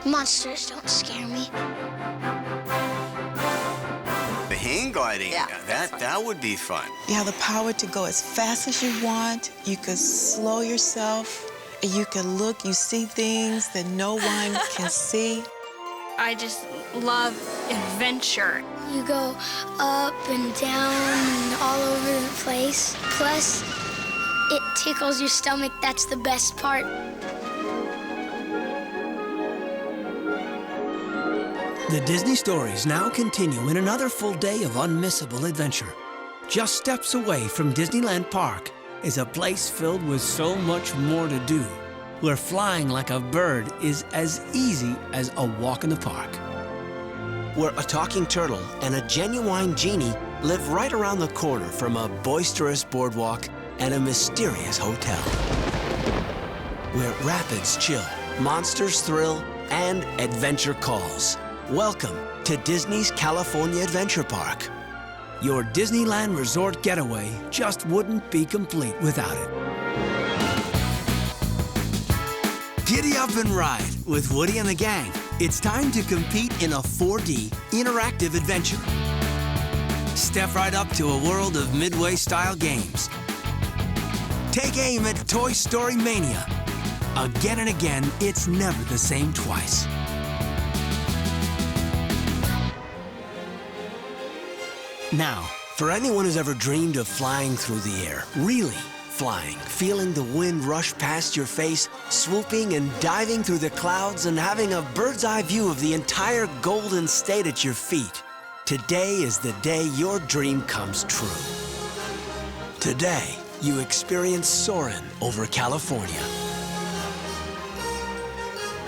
Monsters don't scare me. The hang gliding, Yeah, that would be fun. You have the power to go as fast as you want. You could slow yourself. You can look, you see things that no one can see. I just love adventure. You go up and down and all over the place. Plus, it tickles your stomach. That's the best part. The Disney stories now continue in another full day of unmissable adventure. Just steps away from Disneyland Park is a place filled with so much more to do, where flying like a bird is as easy as a walk in the park. Where a talking turtle and a genuine genie live right around the corner from a boisterous boardwalk and a mysterious hotel. Where rapids chill, monsters thrill, and adventure calls. Welcome to Disney's California Adventure Park. Your Disneyland Resort getaway just wouldn't be complete without it. Giddy up and ride with Woody and the gang. It's time to compete in a 4D interactive adventure. Step right up to a world of Midway-style games. Take aim at Toy Story Mania. Again and again, it's never the same twice. Now, for anyone who's ever dreamed of flying through the air, really flying, feeling the wind rush past your face, swooping and diving through the clouds and having a bird's eye view of the entire Golden State at your feet, today is the day your dream comes true. Today, you experience Saurin over California.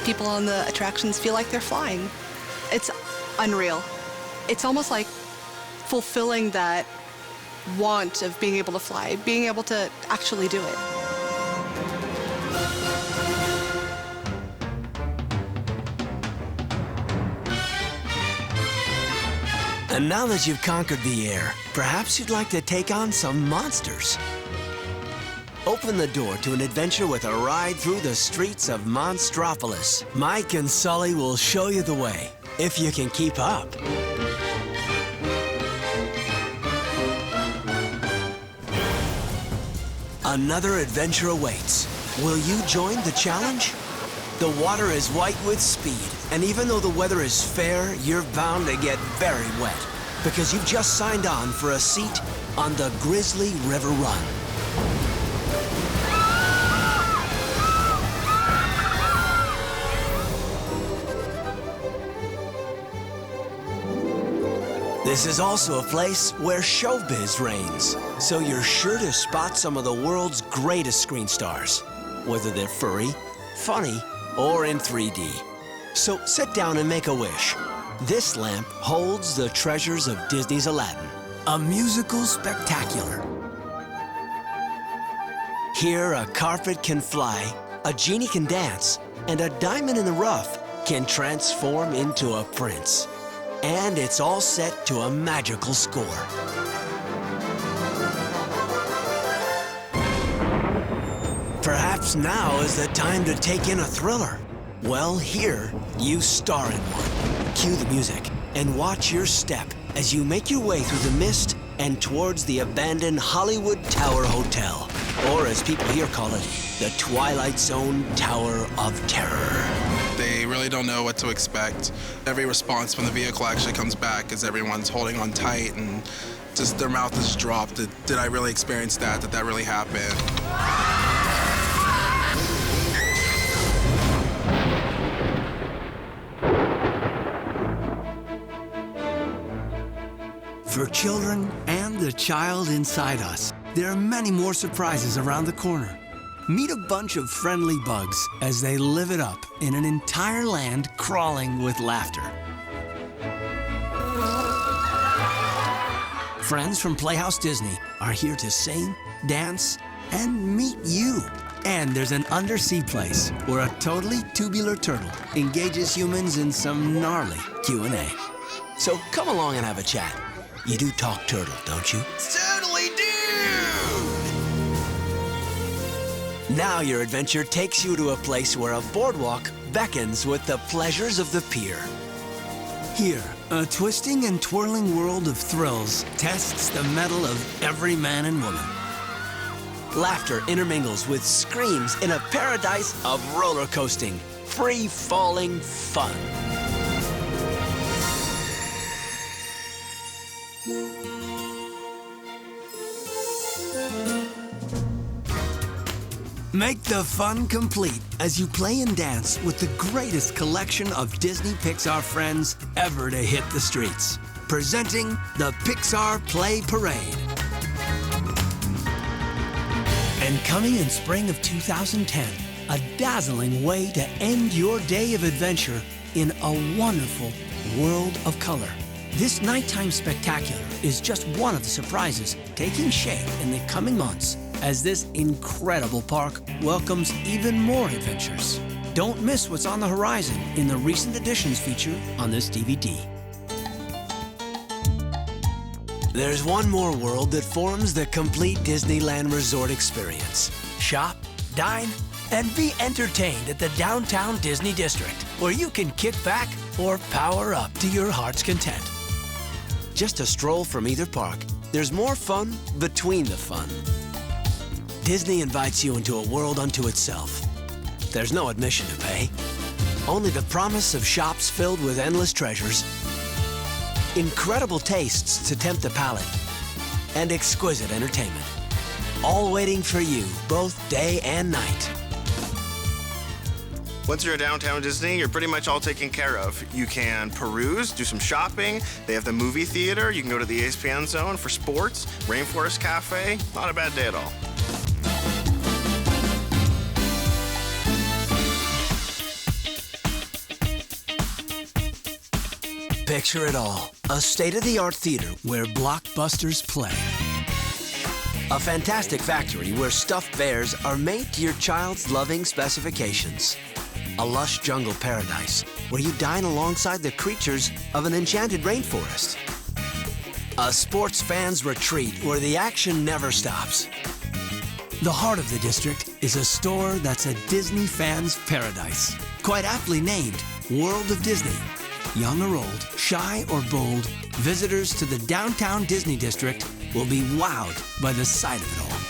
People on the attractions feel like they're flying. It's unreal. It's almost like fulfilling that want of being able to fly, being able to actually do it. And now that you've conquered the air, perhaps you'd like to take on some monsters. Open the door to an adventure with a ride through the streets of Monstropolis. Mike and Sully will show you the way, if you can keep up. Another adventure awaits. Will you join the challenge? The water is white with speed, and even though the weather is fair, you're bound to get very wet, because you've just signed on for a seat on the Grizzly River Run. This is also a place where showbiz reigns, so you're sure to spot some of the world's greatest screen stars, whether they're furry, funny, or in 3D. So sit down and make a wish. This lamp holds the treasures of Disney's Aladdin, A musical spectacular. Here, a carpet can fly, a genie can dance, and a diamond in the rough can transform into a prince. And it's all set to a magical score. Perhaps now is the time to take in a thriller. Well, here, you star in one. Cue the music and watch your step as you make your way through the mist and towards the abandoned Hollywood Tower Hotel, or as people here call it, the Twilight Zone Tower of Terror. They really don't know what to expect. Every response when the vehicle actually comes back is everyone's holding on tight and just their mouth is dropped. Did I really experience that? Did that really happen? For children and the child inside us, there are many more surprises around the corner. Meet a bunch of friendly bugs as they live it up in an entire land crawling with laughter. Friends from Playhouse Disney are here to sing, dance, and meet you. And there's an undersea place where a totally tubular turtle engages humans in some gnarly Q&A. So come along and have a chat. You do talk turtle, don't you? Certainly do! Now your adventure takes you to a place where a boardwalk beckons with the pleasures of the pier. Here, a twisting and twirling world of thrills tests the mettle of every man and woman. Laughter intermingles with screams in a paradise of roller coasting, free-falling fun. Make the fun complete as you play and dance with the greatest collection of Disney Pixar friends ever to hit the streets. Presenting the Pixar Play Parade. And coming in spring of 2010, a dazzling way to end your day of adventure in a wonderful world of color. This nighttime spectacular is just one of the surprises taking shape in the coming months as this incredible park welcomes even more adventures. Don't miss what's on the horizon in the recent additions feature on this DVD. There's one more world that forms the complete Disneyland resort experience. Shop, dine, and be entertained at the downtown Disney District, where you can kick back or power up to your heart's content. Just a stroll from either park, there's more fun between the fun. Disney invites you into a world unto itself. There's no admission to pay, only the promise of shops filled with endless treasures, incredible tastes to tempt the palate, and exquisite entertainment, all waiting for you both day and night. Once you're at downtown Disney, you're pretty much all taken care of. You can peruse, do some shopping. They have the movie theater. You can go to the ESPN zone for sports. Rainforest Cafe. Not a bad day at all. Picture it all. A state-of-the-art theater where blockbusters play. A fantastic factory where stuffed bears are made to your child's loving specifications. A lush jungle paradise where you dine alongside the creatures of an enchanted rainforest. A sports fan's retreat where the action never stops. The heart of the district is a store that's a Disney fan's paradise. Quite aptly named World of Disney. Young or old, shy or bold, visitors to the downtown Disney district will be wowed by the sight of it all.